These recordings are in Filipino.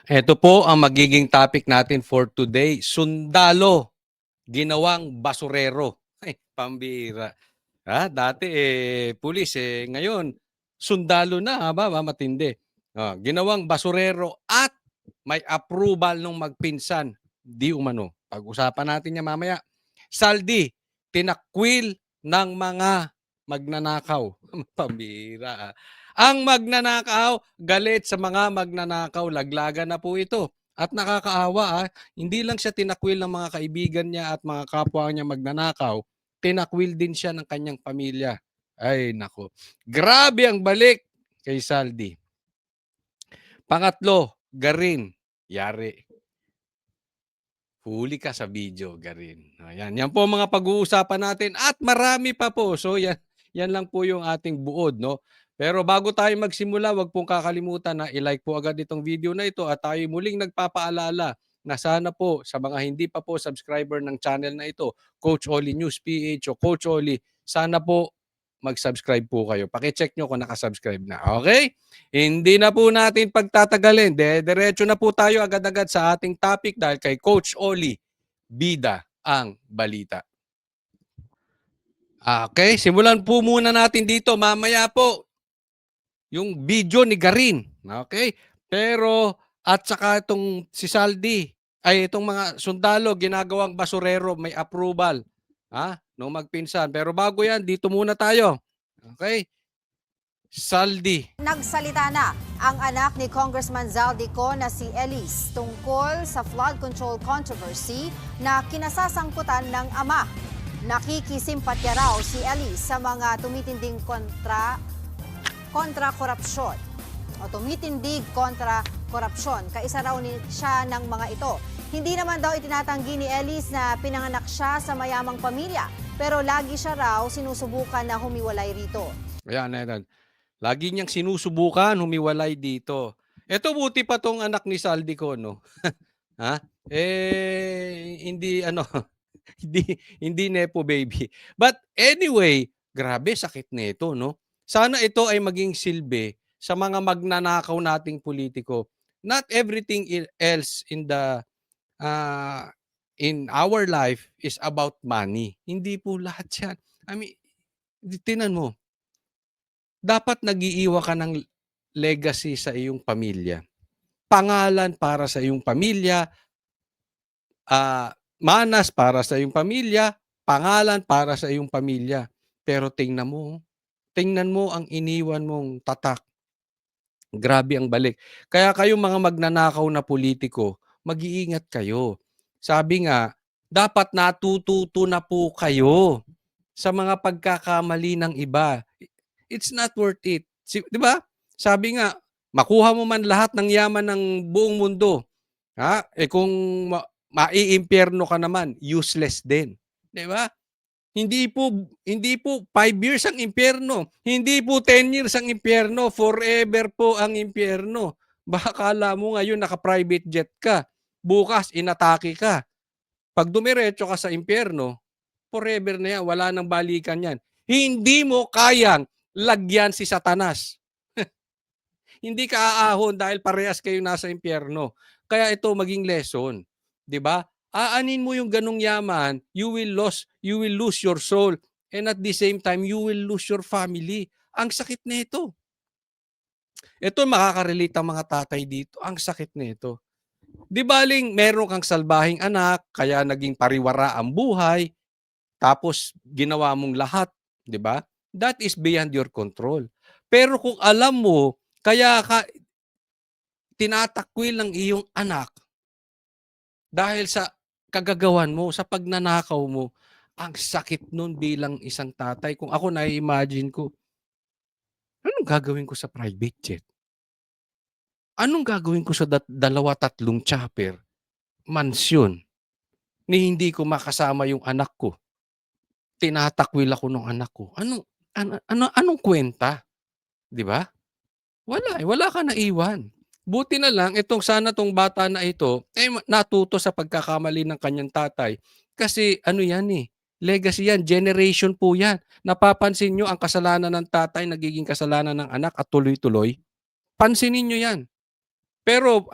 Ito po ang magiging topic natin for today. Sundalo, ginawang basurero. Ay, pambira. Dati pulis ngayon sundalo na, matindi. Ginawang basurero at may approval ng magpinsan. Di umano. Pag-usapan natin 'yan mamaya. Saldi, tinakwil ng mga magnanakaw. Pambira. Ang magnanakaw, galit sa mga magnanakaw, laglagan na po ito. At nakakaawa, hindi lang siya tinakwil ng mga kaibigan niya at mga kapwa niya magnanakaw, tinakwil din siya ng kanyang pamilya. Ay, nako. Grabe ang balik kay Saldi. Pangatlo, Garin. Yari. Huli ka sa video, Garin. Ayan. Yan po mga pag-uusapan natin at marami pa po. So yan lang po yung ating buod, no? Pero bago tayo magsimula, wag pong kakalimutan na i-like po agad itong video na ito at tayo muling nagpapaalala na sana po sa mga hindi pa po subscriber ng channel na ito, Coach Oli News PH o Coach Oli, sana po mag-subscribe po kayo. Paki-check nyo kung nakasubscribe na. Okay? Hindi na po natin pagtatagalin. Diretso na po tayo agad-agad sa ating topic dahil kay Coach Oli, bida ang balita. Okay, simulan po muna natin dito. Mamaya po, yung video ni Garin. Okay? Pero, at saka itong si Saldi, ay itong mga sundalo, ginagawang basurero, may approval. Nung magpinsan. Pero bago yan, dito muna tayo. Okay? Saldi. Nagsalita na ang anak ni Congressman Zaldico na si Elise tungkol sa flood control controversy na kinasasangkutan ng ama. Nakikisimpatya raw si Elise sa mga tumitinding kontra korupsyon o tumitindig kontra korupsyon. Kaisa raw siya ng mga ito. Hindi naman daw itinatanggi ni Elise na pinanganak siya sa mayamang pamilya, pero lagi siya raw sinusubukan na humiwalay rito. Ayan. Lagi niyang sinusubukan humiwalay dito. Ito buti pa tong anak ni Saldico, no? Hindi hindi nepo baby. But anyway, grabe sakit nito, no? Sana ito ay maging silbi sa mga magnanakaw nating politiko. Not everything else in our life is about money. Hindi po lahat 'yan. I mean, tingnan mo, dapat nag-iiwan ka ng legacy sa iyong pamilya. Pangalan para sa iyong pamilya, manas para sa iyong pamilya, pangalan para sa iyong pamilya. Pero tingnan mo ang iniwan mong tatak. Grabe ang balik. Kaya kayong mga magnanakaw na politiko, mag-iingat kayo. Sabi nga, dapat natututo na po kayo sa mga pagkakamali ng iba. It's not worth it. 'Di ba? Sabi nga, makuha mo man lahat ng yaman ng buong mundo, kung maiimpyerno ka naman, useless din. 'Di ba? Hindi po 5 years ang impyerno. Hindi po 10 years ang impyerno. Forever po ang impyerno. Baka akala mo ngayon naka-private jet ka. Bukas inatake ka. Pag dumiretso ka sa impyerno, forever na yan. Wala nang balikan yan. Hindi mo kayang lagyan si Satanas. Hindi ka aahon dahil parehas kayo nasa impyerno. Kaya ito maging lesson. 'Di ba? Aanin mo yung ganung yaman, you will lose your soul. And at the same time, you will lose your family. Ang sakit nito. Ito makaka-relate ang mga tatay dito. Ang sakit nito. Di baling meron kang salbahing anak, kaya naging pariwara ang buhay, tapos ginawa mong lahat, di ba? That is beyond your control. Pero kung alam mo, kaya ka tinatakwil ng iyong anak dahil sa kagagawan mo, sa pagnanakaw mo, ang sakit nun bilang isang tatay. Kung ako na-imagine ko, anong gagawin ko sa private jet? Anong gagawin ko sa 2-3 chopper, mansyon, ni hindi ko makasama yung anak ko? Tinatakwil ako ng anak ko. Anong kwenta? 'Di ba? Wala ka naiwan. Buti na lang tong bata na ito natuto sa pagkakamali ng kanyang tatay kasi legacy yan, generation po yan. Napapansin nyo ang kasalanan ng tatay nagiging kasalanan ng anak at tuloy-tuloy? Pansinin nyo yan. Pero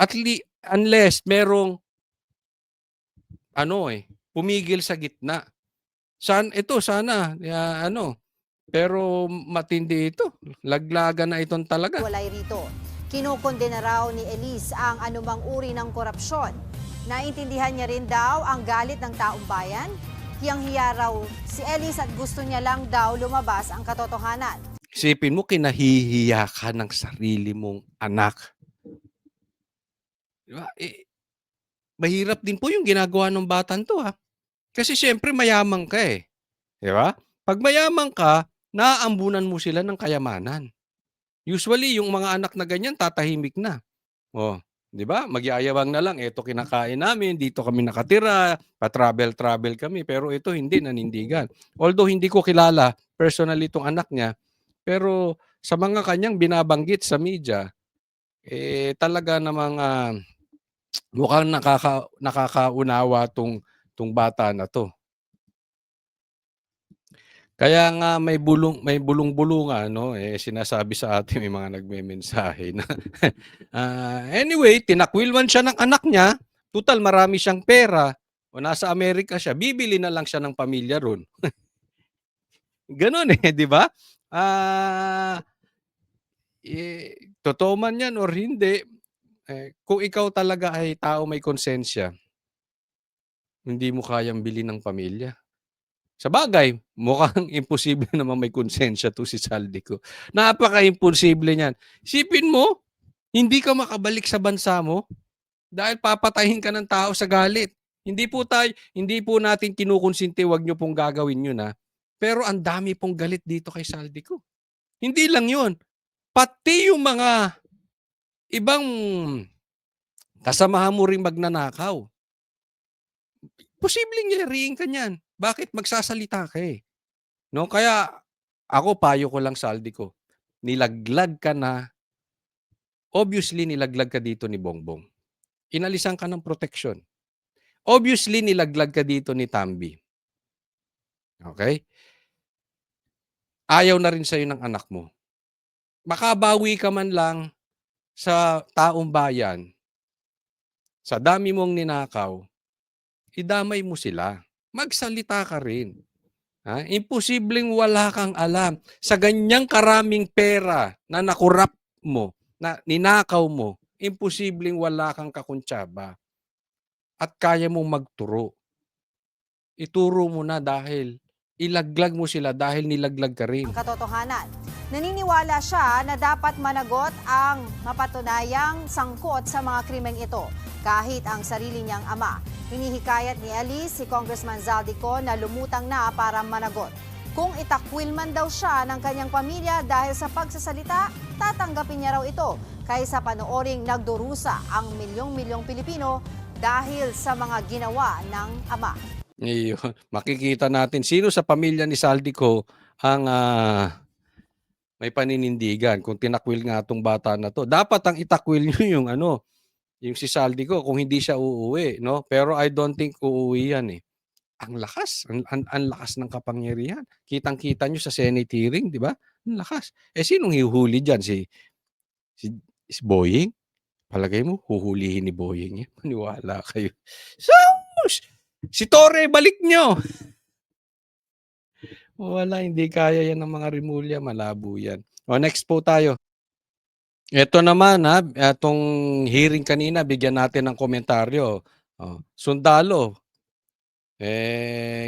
unless merong pumigil sa gitna. Sana pero matindi ito. Laglagan na itong talaga. Walay rito. Kinukondena raw ni Elise ang anumang uri ng korupsyon. Naintindihan niya rin daw ang galit ng taong bayan. Hiyang-hiya raw si Elise at gusto niya lang daw lumabas ang katotohanan. Isipin mo, kinahihiya ka ng sarili mong anak. Diba? Mahirap din po yung ginagawa ng batang to, ha? Kasi siyempre mayaman ka eh. Diba? Pag mayaman ka, naaambunan mo sila ng kayamanan. Usually, yung mga anak na ganyan, tatahimik na. Oh, di ba? Magyayabang na lang, ito kinakain namin, dito kami nakatira, pa-travel-travel kami, pero ito hindi, nanindigan. Although hindi ko kilala personally itong anak niya, pero sa mga kanyang binabanggit sa media, talaga namang mukhang nakakaunawa tong bata na to. Kaya nga may bulong-bulungan sinasabi sa atin, may mga nagmemensahe na anyway, tinakwilwan siya ng anak niya, tutal marami siyang pera, o nasa Amerika siya, bibili na lang siya ng pamilya ron. Ganon di ba? Totoo man yan or hindi, kung ikaw talaga ay tao may konsensya, hindi mo kayang bili ng pamilya. Sa bagay, mukhang imposible naman may konsensya to si Saldico. Napaka-imposible niyan. Isipin mo, hindi ka makabalik sa bansa mo dahil papatayin ka ng tao sa galit. Hindi po natin kinukonsinti, wag niyo pong gagawin yun, ha. Pero ang dami pong galit dito kay Saldico. Hindi lang yun. Pati yung mga ibang kasamahan mo ring magnanakaw. Posibleng yariin ka niyan. Bakit? Magsasalita ka eh. No? Kaya ako, payo ko lang Saldico. Nilaglag ka na. Obviously, nilaglag ka dito ni Bongbong. Inalisan ka ng proteksyon. Obviously, nilaglag ka dito ni Tambi. Okay? Ayaw na rin sa'yo ng anak mo. Makabawi ka man lang sa taong bayan, sa dami mong ninakaw, idamay mo sila. Magsalita ka rin. Imposibleng wala kang alam. Sa ganyang karaming pera na nakurap mo, na ninakaw mo, imposibleng wala kang kakuntsaba. At kaya mong magturo. Ituro mo na dahil ilaglag mo sila dahil nilaglag ka rin. Ang katotohanan. Naniniwala siya na dapat managot ang mapatunayang sangkot sa mga krimeng ito, kahit ang sarili niyang ama. Hinihikayat ni Elise si Congressman Zaldico na lumutang na para managot. Kung itakwil man daw siya ng kanyang pamilya dahil sa pagsasalita, tatanggapin niya raw ito kaysa panooring nagdurusa ang milyong-milyong Pilipino dahil sa mga ginawa ng ama. Makikita natin sino sa pamilya ni Saldico ang may paninindigan kung tinakwil nga itong bata na to. Dapat ang itakwil nyo yung si Saldico kung hindi siya uuwi, no? Pero I don't think uuwi yan eh. Ang lakas, ang lakas ng kapangyarihan. Kitang-kita nyo sa Senate hearing, di ba? Ang lakas. Sinong hihuhuli dyan? Si Boying? Palagay mo, huhulihin ni Boying yan? Maniwala kayo. Si Torre, balik nyo! Wala, hindi kaya yan ng mga Rimulya. Malabo yan. Next po tayo. Ito naman, itong hearing kanina, bigyan natin ng komentaryo. Sundalo,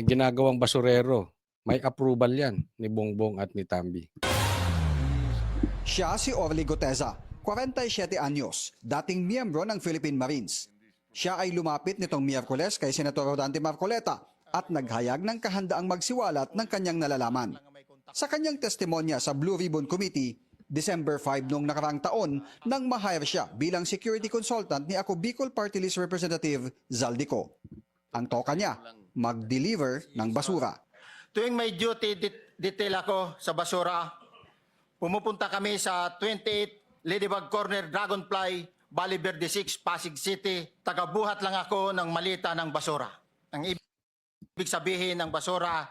ginagawang basurero. May approval yan ni Bongbong at ni Tambi. Siya si Orly Goteza, 47 anyos, dating miyembro ng Philippine Marines. Siya ay lumapit nitong Miyerkules kay Senator Rodante Marcoleta at naghayag ng kahandaang magsiwalat ng kanyang nalalaman. Sa kanyang testimonya sa Blue Ribbon Committee, December 5 noong nakaraang taon nang ma-hire siya bilang security consultant ni Ako Bicol Party List Representative Zaldico. Ang toka niya, mag-deliver ng basura. Tuwing may duty detail ako sa basura, pumupunta kami sa 28 Ladybug Corner, Dragonfly, Valle Verde 6, Pasig City. Tagabuhat lang ako ng malita ng basura. Ang ibig sabihin ng basura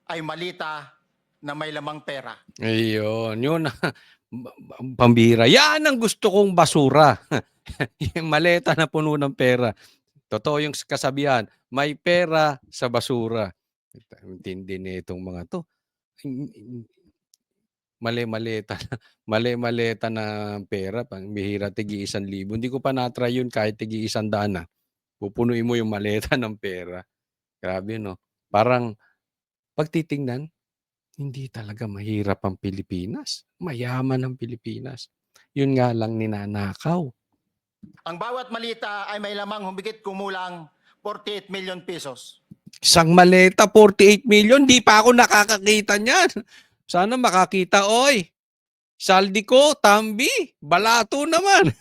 ay malita na may lamang pera. Ayun, yun. Pambira. Yan ang gusto kong basura. Yung maleta na puno ng pera. Totoo yung kasabihan, may pera sa basura. Intindi nitong mga 'to. Mali-maleta mali-maleta na pera, pambihira tig-1,000. Hindi ko pa na-try yun kahit tig-100 na. Pupunuin mo yung maleta ng pera. Grabe 'no? Parang 'pag titingnan, hindi talaga mahirap ang Pilipinas. Mayaman ang Pilipinas. Yun nga lang ninanakaw. Ang bawat malita ay may lamang humigit kumulang 48 million pesos. Isang maleta, 48 million, di pa ako nakakakita niyan. Sana makakita, oy. Saldi ko, Tambi, balato naman.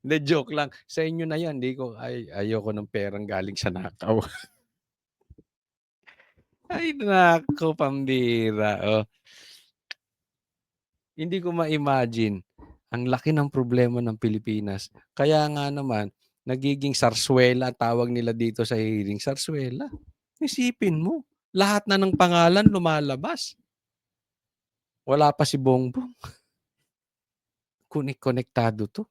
De joke lang. Sa inyo na yan, ayoko ng perang galing sa nakaw. Ay, nako, pambira. Oh. Hindi ko ma-imagine ang laki ng problema ng Pilipinas. Kaya nga naman, nagiging sarswela, tawag nila dito sa hearing, sarswela. Isipin mo, lahat na ng pangalan lumalabas. Wala pa si Bongbong. Konektado to.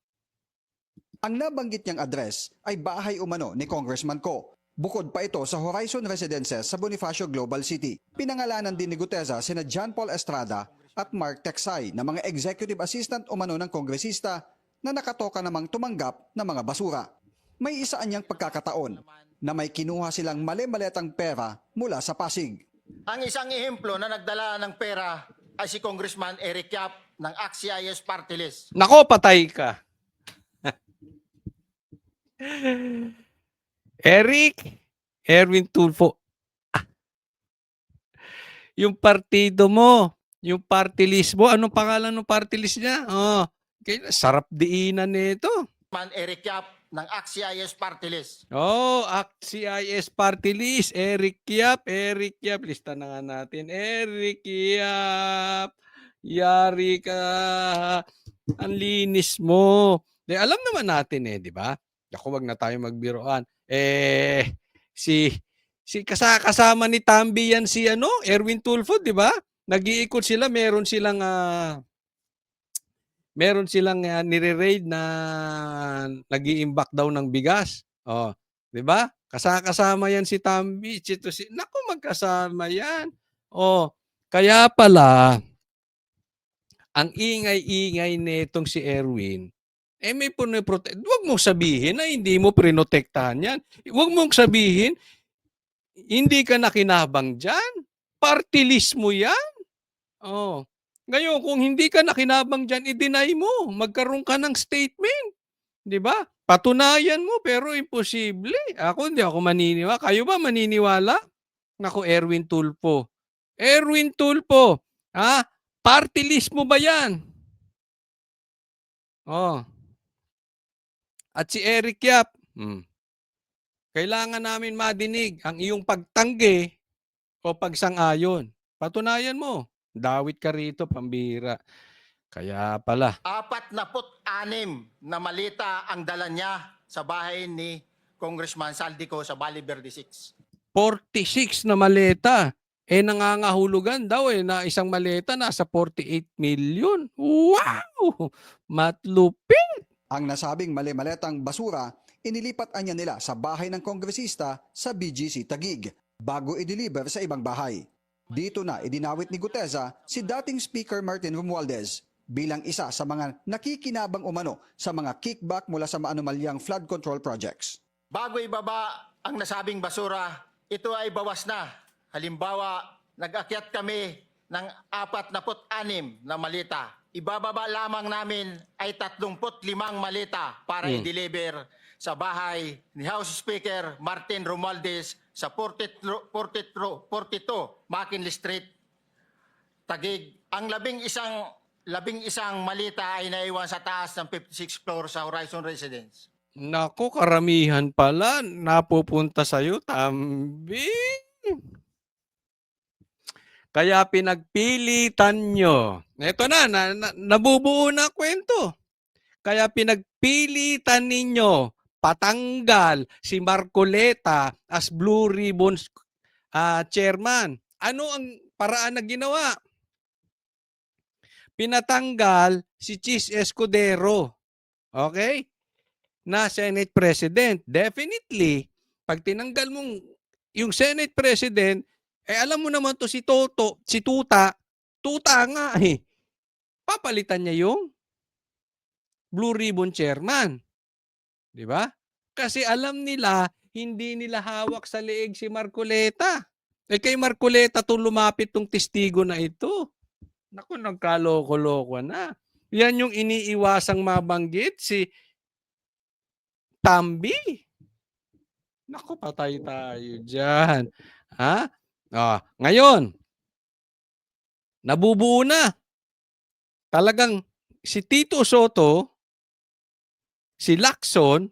Ang nabanggit niyang address ay bahay umano ni Congressman Ko. Bukod pa ito sa Horizon Residences sa Bonifacio Global City. Pinangalanan din ni Guteza sina John Paul Estrada at Mark Teksay na mga executive assistant umano ng kongresista na nakatoka namang tumanggap ng mga basura. May isa anyang pagkakataon na may kinuha silang mali-maletang pera mula sa Pasig. Ang isang ehemplo na nagdala ng pera ay si Congressman Eric Yap ng AXIS Party List. Nako, patay ka. Erwin Tulfo. Yung partido mo, yung party list mo, anong pangalan ng party list niya? Oh, sarap diinan nito. Man Eric Yap ng AXIS Party List. Oh, AXIS Party List. Eric Yap. Lista na nga natin. Eric Yap. Yari ka. Ang linis mo. Alam naman natin di ba? Ako, wag na tayo magbiroan. Si kasama ni Tambi yan si Erwin Tulfo, di ba? Nag-iikot sila, meron silang nire-raid na nag-iimbak daw ng bigas. Oh, 'di ba? Kasama yan si Tambi, naku, magkasama yan. Oh, kaya pala ang ingay-ingay nitong si Erwin, may pinoprotect. Huwag mong sabihin na hindi mo prinotektahan yan. Huwag mong sabihin hindi ka nakinabang diyan. Party list mo yan. Oh. Ngayon, kung hindi ka nakinabang dyan, i-deny mo. Magkaroon ka ng statement. Di ba? Patunayan mo, pero imposible. Hindi ako maniniwala. Kayo ba maniniwala? Naku, Erwin Tulfo. Erwin Tulfo, party list mo ba yan? Oh. At si Eric Yap, kailangan namin madinig ang iyong pagtanggi o pagsang-ayon. Patunayan mo. Dawit ka rito, pambira. Kaya pala. 46 na malita ang dala niya sa bahay ni Congressman Saldico sa Valle Verde 6. 46 na maleta. Nangangahulugan daw na isang maleta nasa 48 million. Wow! Matlupit! Ang nasabing mali-maletang basura, inilipat niya nila sa bahay ng kongresista sa BGC Taguig bago i-deliver sa ibang bahay. Dito na idinawit ni Guteza si dating Speaker Martin Romualdez bilang isa sa mga nakikinabang umano sa mga kickback mula sa maanumalyang flood control projects. Bago ibaba ang nasabing basura, ito ay bawas na. Halimbawa, nag-akyat kami ng 46 na malita. Ibababa lamang namin ay 35 malita para i-deliver sa bahay ni House Speaker Martin Romualdez sa 42 McKinley Street, Taguig. Ang labing isang malita ay naiwan sa taas ng 56th floor sa Horizon Residence. Nako, karamihan pala napupunta sa'yo, Tambi. Kaya pinagpilitan nyo. Ito nabubuo na kwento. Kaya pinagpilitan ninyo patanggal si Marcoleta as Blue Ribbons chairman. Ano ang paraan na ginawa? pinatanggal si Chis Escudero. Okay? Na Senate President. Definitely, pag tinanggal mong yung Senate President, alam mo naman to si Tuta, Tuta nga eh. Papalitan niya yung Blue Ribbon Chairman. Di ba? Kasi alam nila, hindi nila hawak sa leeg si Marcoleta. Kay Marcoleta to lumapit tong testigo na ito. Naku, nagkaloko-loko na. Yan yung iniiwasang mabanggit si Tambi. Naku, patay tayo dyan. Ha? Ngayon, nabubuo na. Talagang si Tito Soto, si Lacson,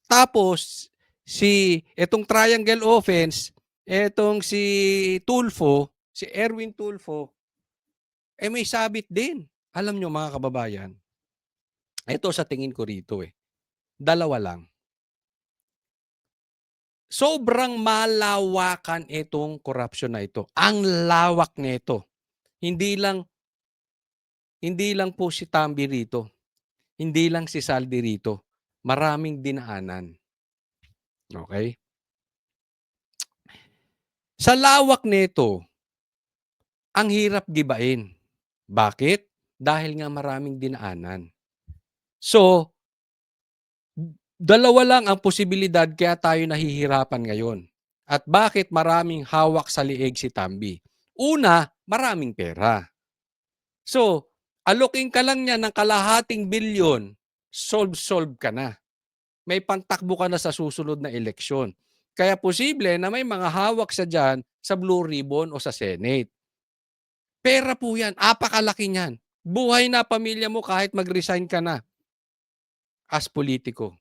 tapos itong triangle offense, itong si Tulfo, si Erwin Tulfo, may sabit din. Alam nyo mga kababayan, ito sa tingin ko rito dalawa lang. Sobrang malawakan itong corruption na ito. Ang lawak nito. Hindi lang po si Tambi rito. Hindi lang si Saldi rito. Maraming dinaanan. Okay? Sa lawak nito, ang hirap gibain. Bakit? Dahil nga maraming dinaanan. So, dalawa lang ang posibilidad kaya tayo nahihirapan ngayon. At bakit maraming hawak sa lieg si Tambi? Una, maraming pera. So, aloking ka lang niya ng kalahating bilyon, solve ka na. May pantakbo ka na sa susunod na eleksyon. Kaya posible na may mga hawak sa dyan sa Blue Ribbon o sa Senate. Pera po yan. Apakalaki niyan. Buhay na pamilya mo kahit mag-resign ka na as politiko.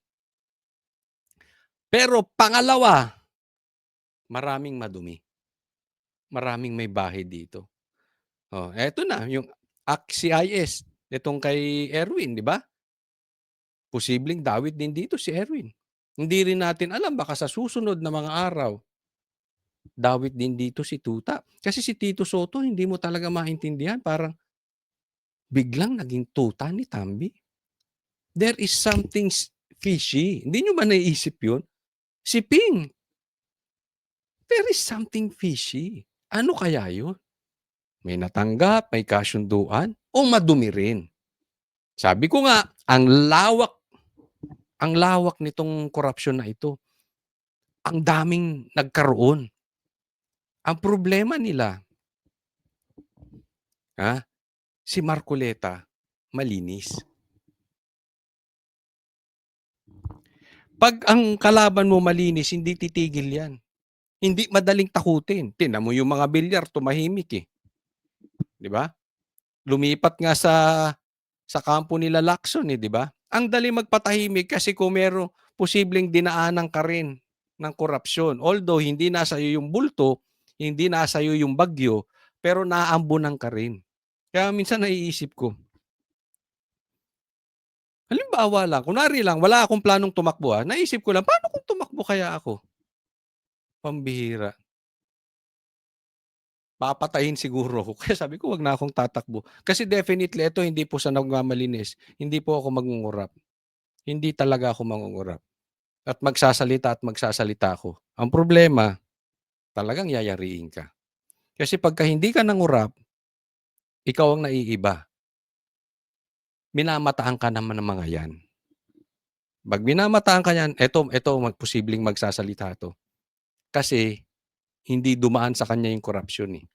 Pero pangalawa, maraming madumi. Maraming may bahay dito. Eto na, yung CIS, itong kay Erwin, di ba? Posibleng dawit din dito si Erwin. Hindi rin natin alam, baka sa susunod na mga araw, dawit din dito si Tuta. Kasi si Tito Soto, hindi mo talaga maintindihan. Parang biglang naging tuta ni Tambi. There is something fishy. Hindi nyo ba naiisip yun? Si Ping, there is something fishy. Ano kaya yun? May natanggap, may kasunduan, o madumi rin? Sabi ko nga, ang lawak nitong korupsyon na ito. Ang daming nagkaroon. Ang problema nila, si Marcoleta, malinis. Pag ang kalaban mo malinis, hindi titigil yan. Hindi madaling takutin. Tingnan mo yung mga bilyar, tumahimik eh. Di ba? Lumipat nga sa kampo nila Lacson eh, di ba? Ang dali magpatahimik kasi kung meron posibleng dinaanan ka rin ng korupsyon. Although hindi nasa iyo yung bulto, hindi nasa iyo yung bagyo, pero naaambunan ka rin. Kaya minsan naiisip ko, halimbawa lang, kunwari lang, wala akong planong tumakbo. Naisip ko lang, paano kung tumakbo kaya ako? Pambihira. Papatayin siguro ako. Kaya sabi ko, wag na akong tatakbo. Kasi definitely, ito hindi po sa nagmamalinis. Hindi po ako mangungurap. Hindi talaga ako mangungurap. At magsasalita ako. Ang problema, talagang yayariin ka. Kasi pagka hindi ka nangurap, ikaw ang naiiba. Minamataan ka naman ng mga yan. Pag minamataan ka yan, ito posibleng magsasalita to. Kasi hindi dumaan sa kanya yung korupsyon eh.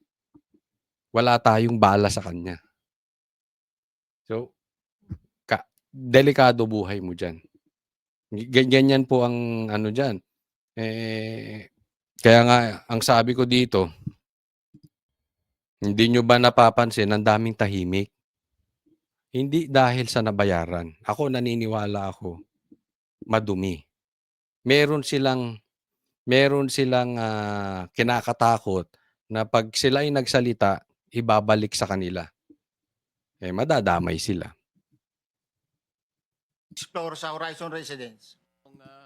Wala tayong bala sa kanya. So, delikado buhay mo dyan. Ganyan po ang ano dyan. Kaya nga, ang sabi ko dito, hindi nyo ba napapansin, ang daming tahimik? Hindi dahil sa nabayaran. Ako naniniwala ako, madumi. Meron silang kinakatakot na pag sila ay nagsalita, ibabalik sa kanila. Madadamay sila. Explore sa Horizon Residence.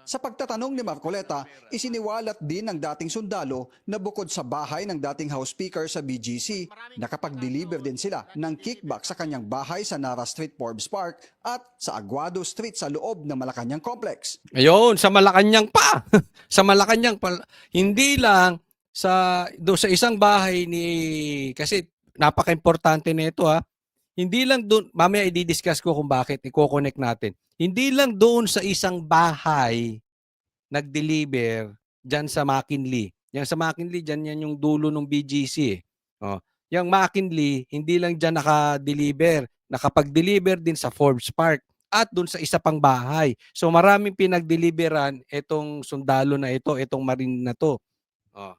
Sa pagtatanong ni Marcoleta, isiniwalat din ng dating sundalo na bukod sa bahay ng dating House Speaker sa BGC, nakapag-deliver din sila ng kickback sa kanyang bahay sa Nara Street, Forbes Park at sa Aguado Street sa loob ng Malacanang Complex. Ayun, sa Malacanang pa. Sa Malacanang pa. Hindi lang do sa isang bahay kasi napaka-importante nito ha. Hindi lang doon, mamaya i-discuss ko kung bakit, i-connect natin. Hindi lang doon sa isang bahay nag-deliver dyan sa McKinley. Yan sa McKinley, dyan yan yung dulo ng BGC. Oh. Yung McKinley, hindi lang dyan naka-deliver. Nakapag-deliver din sa Forbes Park at doon sa isa pang bahay. So maraming pinag-deliveran itong sundalo na ito, itong marine na to. Oh.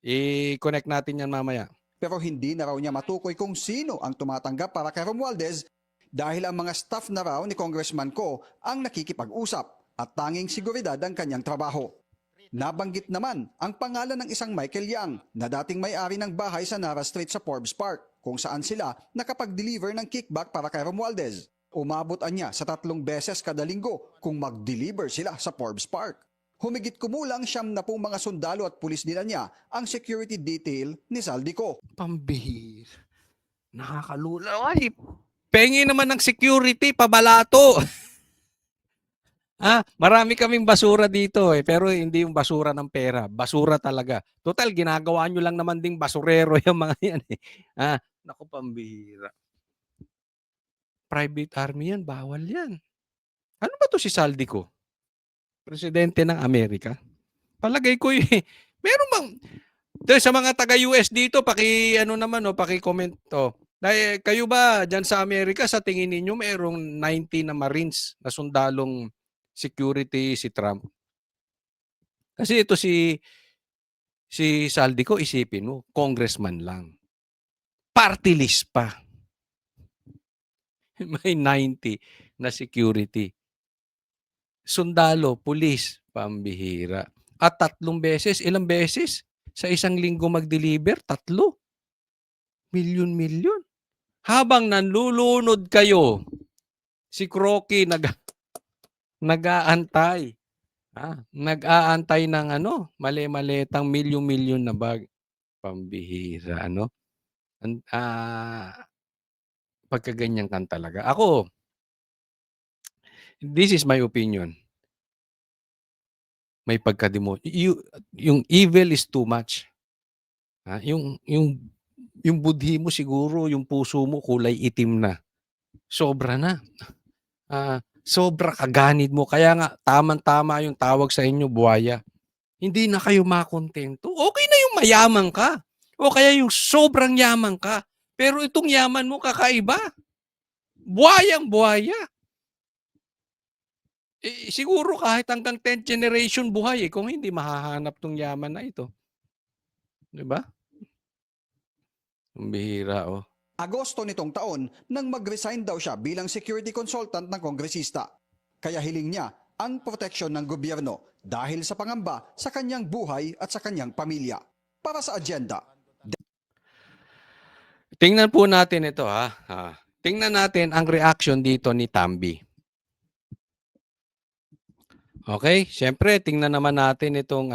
I-connect natin yan mamaya. Pero hindi na raw niya matukoy kung sino ang tumatanggap para kay Romualdez dahil ang mga staff na raw ni Congressman Ko ang nakikipag-usap at tanging seguridad ang kanyang trabaho. Nabanggit naman ang pangalan ng isang Michael Yang na dating may-ari ng bahay sa Nara Street sa Forbes Park kung saan sila nakapag-deliver ng kickback para kay Romualdez. Umabot niya sa 3 beses kada linggo kung mag-deliver sila sa Forbes Park. Humigit kumulang 70 mga sundalo at pulis nila niya ang security detail ni Saldico. Pambihir. Nakakalula. Ay, pengi naman ng security, pabalato. Marami kaming basura dito pero hindi yung basura ng pera. Basura talaga. Total, ginagawa nyo lang naman ding basurero yung mga yan naku, pambihira. Private army yan, bawal yan. Ano ba to si Saldico? Presidente ng Amerika? Palagay ko meron bang sa mga taga-US dito, paki-comment to. Kayo ba diyan sa Amerika sa tingin ninyo mayroong 90 na Marines na sundalong security si Trump? Kasi ito si Saldico, isipin mo, congressman lang. Party list pa. May 90 na security. Sundalo, pulis, pambihira. At 3 beses, ilang beses? Sa isang linggo mag-deliver? 3. Milyon-milyon. Habang nanlulunod kayo, si Crocky nag-aantay. Nag-aantay ng mali-malitang milyon-milyon na bag. Pambihira, pagkaganyan kan talaga. Ako, this is my opinion. May pagkademo. Yung evil is too much. Yung budhi mo siguro, yung puso mo kulay itim na. Sobra na. Sobra kaganid mo. Kaya nga, tamang-tama yung tawag sa inyo, buhaya. Hindi na kayo makontento. Okay na yung mayaman ka. O kaya yung sobrang yaman ka. Pero itong yaman mo kakaiba. Buhayang-buhaya. Siguro kahit hanggang 10th generation buhay kung hindi mahahanap tong yaman na ito. 'Di ba? Ang bihira Agosto nitong taon nang mag-resign daw siya bilang security consultant ng kongresista. Kaya hiling niya ang proteksyon ng gobyerno dahil sa pangamba sa kanyang buhay at sa kanyang pamilya. Para sa agenda. Tingnan po natin ito Tingnan natin ang reaction dito ni Tambi. Okay, siyempre tingnan naman natin itong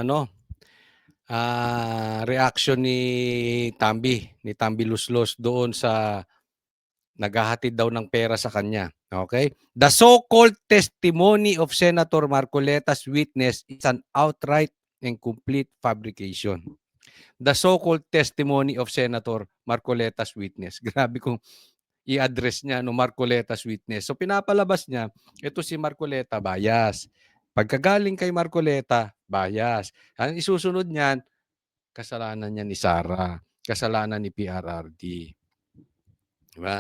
reaction ni Tambi Luslos doon sa naghahatid daw ng pera sa kanya. Okay? The so-called testimony of Senator Marcoleta's witness is an outright and complete fabrication. The so-called testimony of Senator Marcoleta's witness. Grabe kung i-address niya Marcoleta's witness. So pinapalabas niya, ito si Marcoleta bias. Pagkagaling kay Marcoleta, bias. Ang isusunod niyan, kasalanan niya ni Sara, kasalanan ni PRRD. Diba?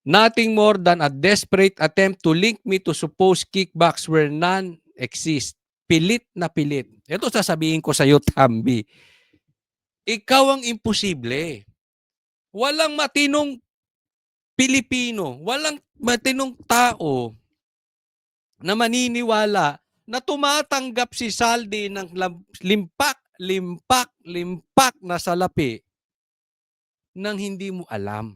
Nothing more than a desperate attempt to link me to supposed kickbacks where none exist. Pilit na pilit. Ito sasabihin ko sa iyo, Tambi. Ikaw ang imposible. Walang matinong Pilipino, walang matinong tao na maniniwala na tumatanggap si Saldi ng limpak na salapi nang hindi mo alam,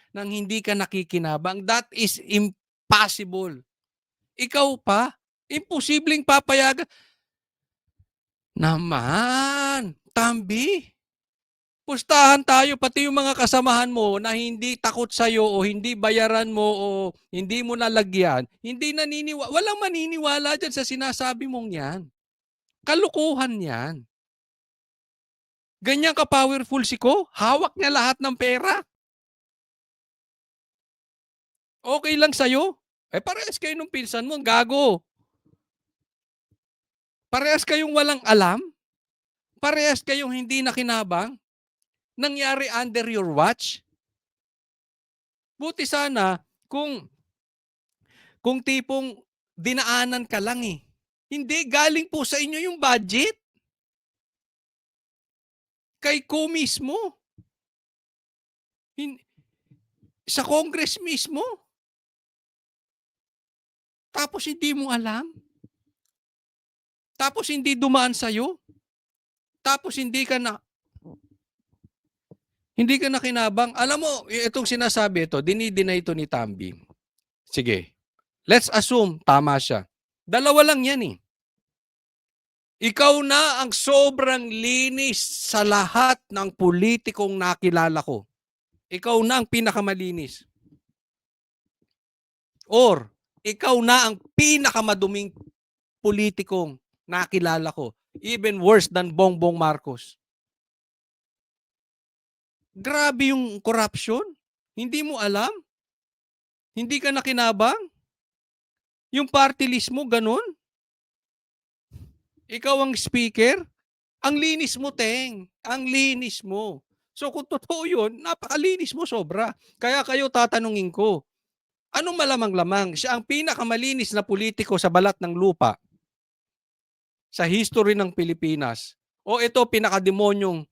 nang hindi ka nakikinabang. That is impossible. Ikaw pa, Imposibleng papayagan. Naman, Tambi. Pustahan tayo, pati yung mga kasamahan mo na hindi takot sa'yo o hindi bayaran mo o hindi mo nalagyan, walang maniniwala dyan sa sinasabi mong yan. Kalukuhan yan. Ganyan ka-powerful si Ko, hawak niya lahat ng pera. Okay lang sa'yo. Parehas kayo nung pinsan mo, ang gago. Parehas kayong walang alam. Parehas kayong hindi nakinabang. Nangyari under your watch. Buti sana kung tipong dinaanan ka lang eh. Hindi, galing po sa inyo yung budget. Kay Ko mismo. Sa Congress mismo. Tapos hindi mo alam. Tapos hindi dumaan sa'yo. Tapos hindi ka kinabang. Alam mo, itong sinasabi ito, dinideny ito ni Tambi. Sige, let's assume tama siya. Dalawa lang yan eh. Ikaw na ang sobrang linis sa lahat ng politikong nakilala ko. Ikaw na ang pinakamalinis. Or, ikaw na ang pinakamaduming politikong nakilala ko. Even worse than Bongbong Marcos. Grabe yung corruption. Hindi mo alam. Hindi ka nakinabang. Yung party list mo, ganun. Ikaw ang speaker. Ang linis mo, Teng. Ang linis mo. So kung totoo yun, napakalinis mo sobra. Kaya kayo tatanungin ko, anong malamang-lamang? Siya ang pinakamalinis na politiko sa balat ng lupa sa history ng Pilipinas. O ito, pinakademonyong,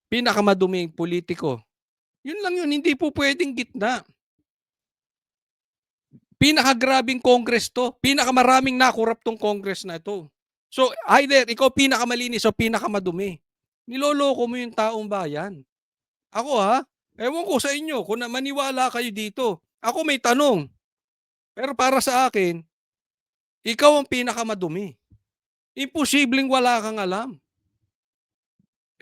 pinakamaduming politiko. Yun lang yun, hindi po pwedeng gitna. Pinakagrabing Congress to. Pinakamaraming nakurap tong Congress na ito. So either ikaw pinakamalinis o pinakamadumi. Niloloko mo yung taong bayan. Ako ewan ko sa inyo kung maniwala kayo dito. Ako may tanong. Pero para sa akin, ikaw ang pinakamadumi. Imposibleng wala kang alam.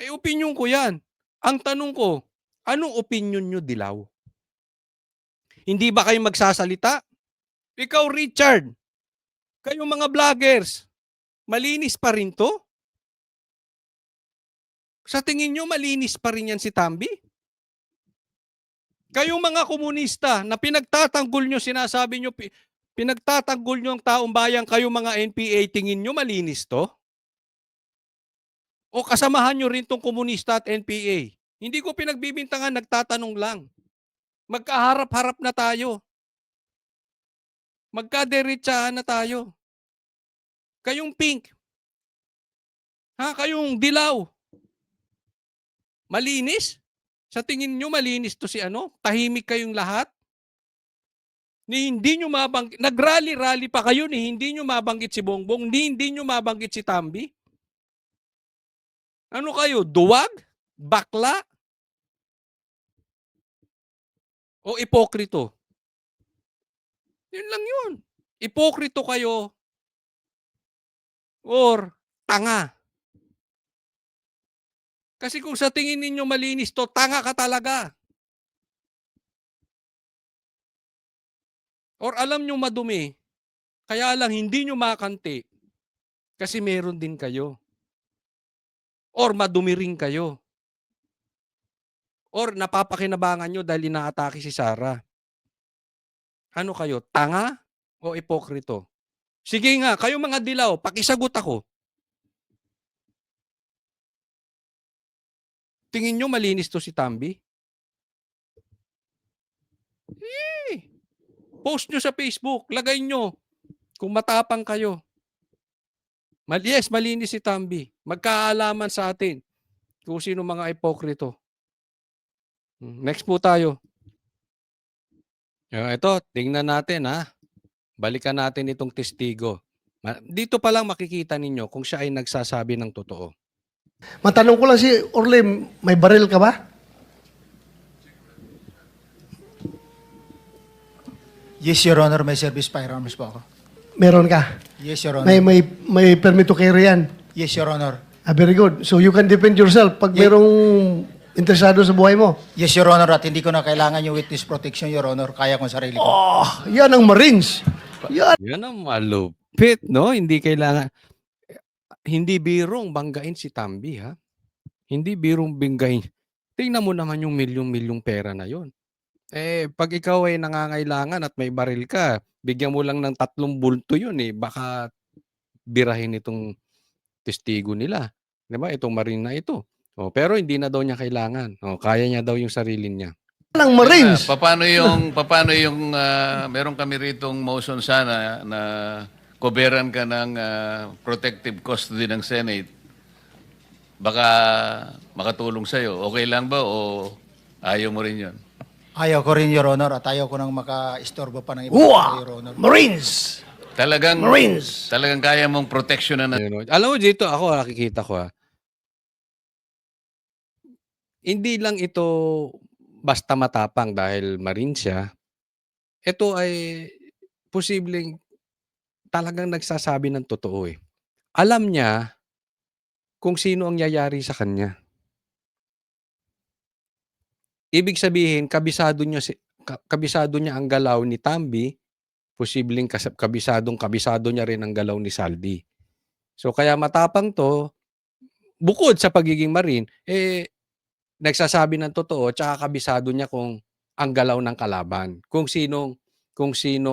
Opinion ko yan. Ang tanong ko, anong opinion nyo, Dilaw? Hindi ba kayo magsasalita? Ikaw, Richard, kayong mga vloggers, malinis pa rin to? Sa tingin nyo, malinis pa rin yan si Tambi? Kayong mga komunista na pinagtatanggol nyo, sinasabi nyo, pinagtatanggol nyo ang taong bayan, kayong mga NPA, tingin nyo malinis to? O kasamahan nyo rin tong komunista at NPA? Hindi ko pinagbibintangan, nagtatanong lang. Magkaharap-harap na tayo. Magkaderechahan na tayo. Kayong pink. Kayong dilaw. Malinis? Sa tingin nyo malinis to si Tahimik kayong lahat? Hindi nyo mabanggit. Nagrally-rally pa kayo hindi nyo mabanggit si Bongbong. Hindi nyo mabanggit si Tambi. Ano kayo? Duwag? Bakla? O ipokrito? Yun lang yun. Ipokrito kayo or tanga. Kasi kung sa tingin ninyo malinis to, tanga ka talaga. Or alam nyo madumi, kaya lang hindi nyo makanti kasi meron din kayo. Or madumi rin kayo. Or napapakinabangan nyo dahil inaatake si Sara. Ano kayo, tanga o ipokrito? Sige nga, kayo mga dilaw, pakisagot ako. Tingin nyo malinis to si Tambi? Post nyo sa Facebook, lagay nyo kung matapang kayo. Yes, malinis si Tambi. Magkaalaman sa atin kung sino mga ipokrito. Next po tayo. Ito, tingnan natin Balikan natin itong testigo. Dito pa lang makikita ninyo kung siya ay nagsasabi ng totoo. Matanong ko lang si Orly, may baril ka ba? Yes, Your Honor, may service firearms po ako. Meron ka. Yes, Your Honor. May permit to carry yan. Yes, Your Honor. Very good. So you can defend yourself pag merong interesado sa buhay mo. Yes, Your Honor, at hindi ko na kailangan yung witness protection, Your Honor. Kaya ko sarili ko. Yan ang Marines. Yan. Yan ang malupit, no? Hindi kailangan, hindi birong banggain si Tambi, ha? Hindi birong banggain. Tingnan mo naman yung milyong-milyong pera na yon. Pag ikaw ay nangangailangan at may baril ka, bigyan mo lang ng 3 bulto yun eh. Baka birahin itong testigo nila. Di ba? Itong marine na ito. Pero hindi na daw niya kailangan. Kaya niya daw yung sarili niya. Yan ang Marines. Paano yung meron kami ritong motion sana na koberan ka ng protective custody ng Senate. Baka makatulong sa'yo. Okay lang ba o ayaw mo rin yun? Ayaw ko rin, Your Honor, at ayaw ko nang maka-istorbo pa ng iba, Your Honor. Marines. Talagang Marines. talagang kaya mong proteksyonan na Ayun, alam mo dito, ako nakikita ko hindi lang ito basta matapang dahil marine siya. Ito ay posibleng talagang nagsasabi ng totoo eh. Alam niya kung sino ang yayari sa kanya. Ibig sabihin, kabisado niya ang galaw ni Tambi, posibleng kabisado niya rin ang galaw ni Saldi. So kaya matapang to, bukod sa pagiging marine, nagsasabi ng totoo, tsaka kabisado niya kung ang galaw ng kalaban, kung sino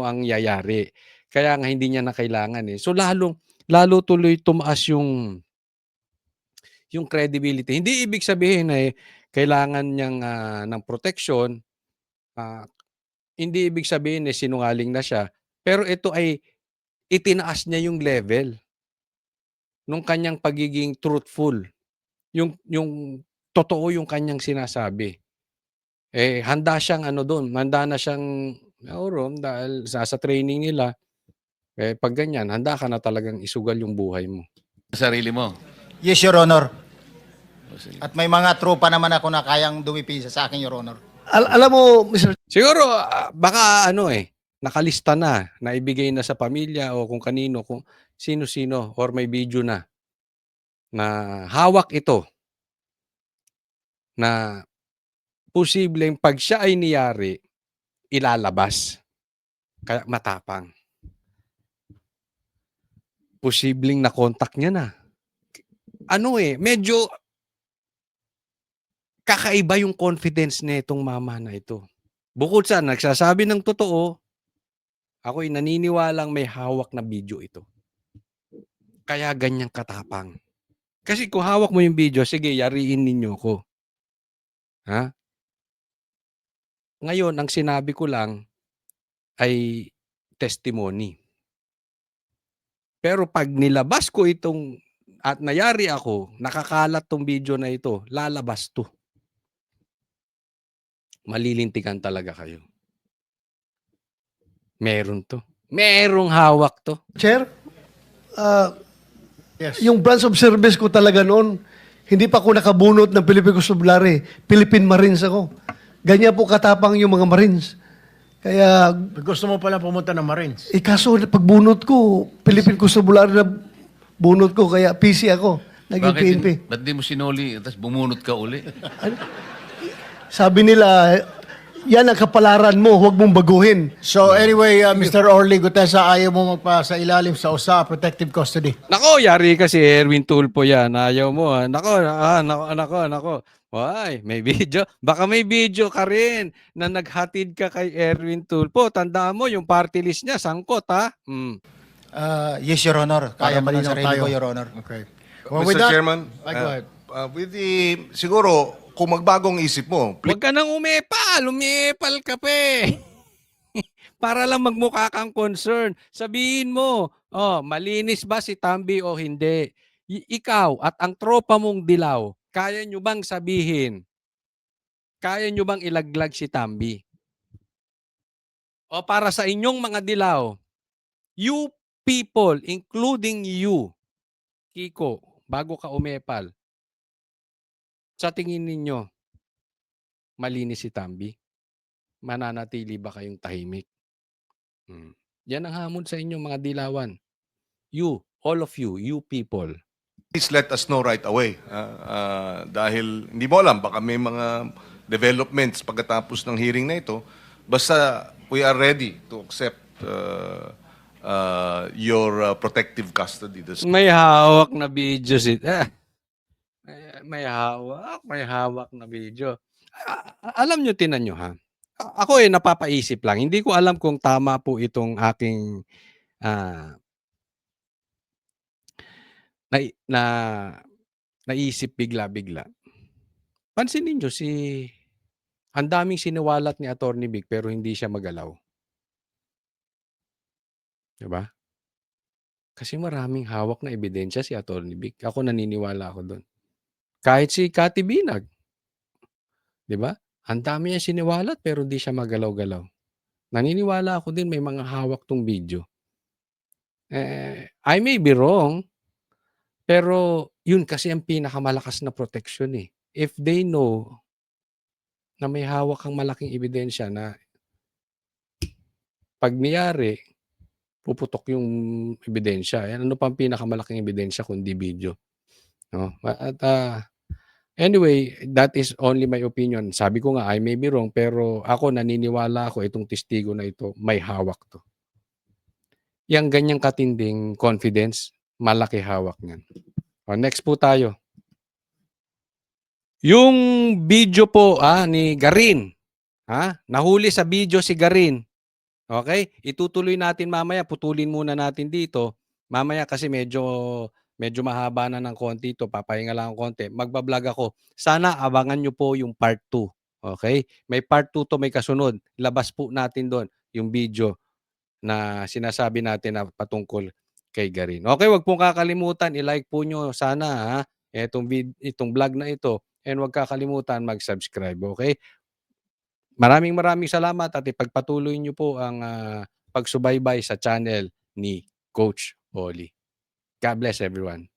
ang yayari. Kaya nga hindi niya na kailangan eh. So lalo tuloy tumaas yung credibility. Hindi ibig sabihin kailangan niyang ng protection. Hindi ibig sabihin sinungaling na siya. Pero ito ay itinaas niya yung level nung kanyang pagiging truthful. Yung totoo yung kanyang sinasabi. Handa siyang handa na siyang dahil sa training nila. Pag ganyan, handa ka na talagang isugal yung buhay mo. sa sarili mo. Yes, Your Honor. At may mga tropa naman ako na kayang dumipisa sa akin, Your Honor. Alam mo, Mr. Siguro baka nakalista na, naibigay na sa pamilya o kung kanino, kung sino-sino or may video na hawak ito na posibleng pag siya ay niyari, ilalabas. Kaya matapang. Posibleng na-contact niya na. Medyo kakaiba yung confidence nitong mama na ito. Bukod sa nagsasabi ng totoo, ako'y naniniwalang may hawak na video ito. Kaya ganyang katapang. Kasi kung hawak mo yung video, sige, yariin ninyo ko. Ha? Ngayon, ang sinabi ko lang ay testimony. Pero pag nilabas ko itong at nayari ako, nakakalat tong video na ito, lalabas to. Malilintikan talaga kayo. Meron to. Merong hawak to. Chair, Yes. yung branch of service ko talaga noon, hindi pa ako nakabunot ng Philippine Constabulary. Philippine Marines ako. Ganyan po katapang yung mga Marines. Kaya, Gusto mo pala pumunta ng Marines. kaso pagbunot ko, Philippine Constabulary na bunot ko, kaya PC ako. Naging PNP. Ba't di mo sinuli tapos bumunot ka uli? Sabi nila, yan ang kapalaran mo, huwag mong baguhin. So anyway, Mr. Orly Gutesa, ayaw mo magpasa ilalim sa USA protective custody. Nako, yari kasi Erwin Tulfo yan. Ayaw mo. Nako. Why? May video. Baka may video ka rin na naghatid ka kay Erwin Tulfo. Tandaan mo, yung party list niya, sangkot ha. Yes, Your Honor. Kaya Para ko ng malinaw sarili tayo. ko, Your Honor. Okay. Mr. Chairman, Go ahead. with siguro, kung magbagong isip mo, Huwag ka nang umepal ka pa eh. Para lang magmukha kang concern. Sabihin mo, malinis ba si Tambi o hindi? Ikaw at ang tropa mong dilaw, kaya nyo bang sabihin? Kaya nyo bang ilaglag si Tambi? O para sa inyong mga dilaw, you people, including you, Kiko, bago ka umepal, sa tingin ninyo, malinis si Tambi? Mananatili ba kayong tahimik? Yan ang hamon sa inyo mga dilawan. You, all of you, you people. Please let us know right away. Dahil hindi mo alam, baka may mga developments pagkatapos ng hearing na ito. Basta we are ready to accept your protective custody. May hawak na video si may hawak na video. Alam nyo, tinan nyo ha. Ako napapaisip lang. Hindi ko alam kung tama po itong aking na naisip bigla-bigla. Pansinin nyo ang daming siniwalat ni Attorney Vic pero hindi siya magalaw. 'Di ba? Kasi maraming hawak na ebidensya si Attorney Vic. Ako naniniwala ako doon. Kahit si Cathy Binag, 'di ba? Ang dami niya siniwalat pero hindi siya magalaw-galaw. Naniniwala ako din may mga hawak tong video. I may be wrong, pero yun kasi ang pinakamalakas na protection eh. If they know na may hawak kang malaking ebidensya na pag niyari, puputok yung ebidensya. Ano pa ang pinakamalaking ebidensya kundi video? No? At anyway, that is only my opinion. Sabi ko nga, I may be wrong, pero ako naniniwala ako itong testigo na ito, may hawak to. Yang ganyang katinding confidence, malaki hawak niyan. Next po tayo. Yung video po ni Garin. Nahuli sa video si Garin. Okay? Itutuloy natin mamaya. Putulin muna natin dito. Mamaya kasi medyo mahaba na ng konti ito. Papahinga lang ng konti. Magbablog ako. Sana abangan nyo po yung part 2. Okay? May part 2 to, may kasunod. Labas po natin doon yung video na sinasabi natin na patungkol kay Garin. Okay, wag pong kakalimutan, i-like po nyo sana itong vlog na ito, and wag kakalimutan mag-subscribe, okay? Maraming salamat at ipagpatuloy nyo po ang pagsubaybay sa channel ni Coach Oli. God bless everyone.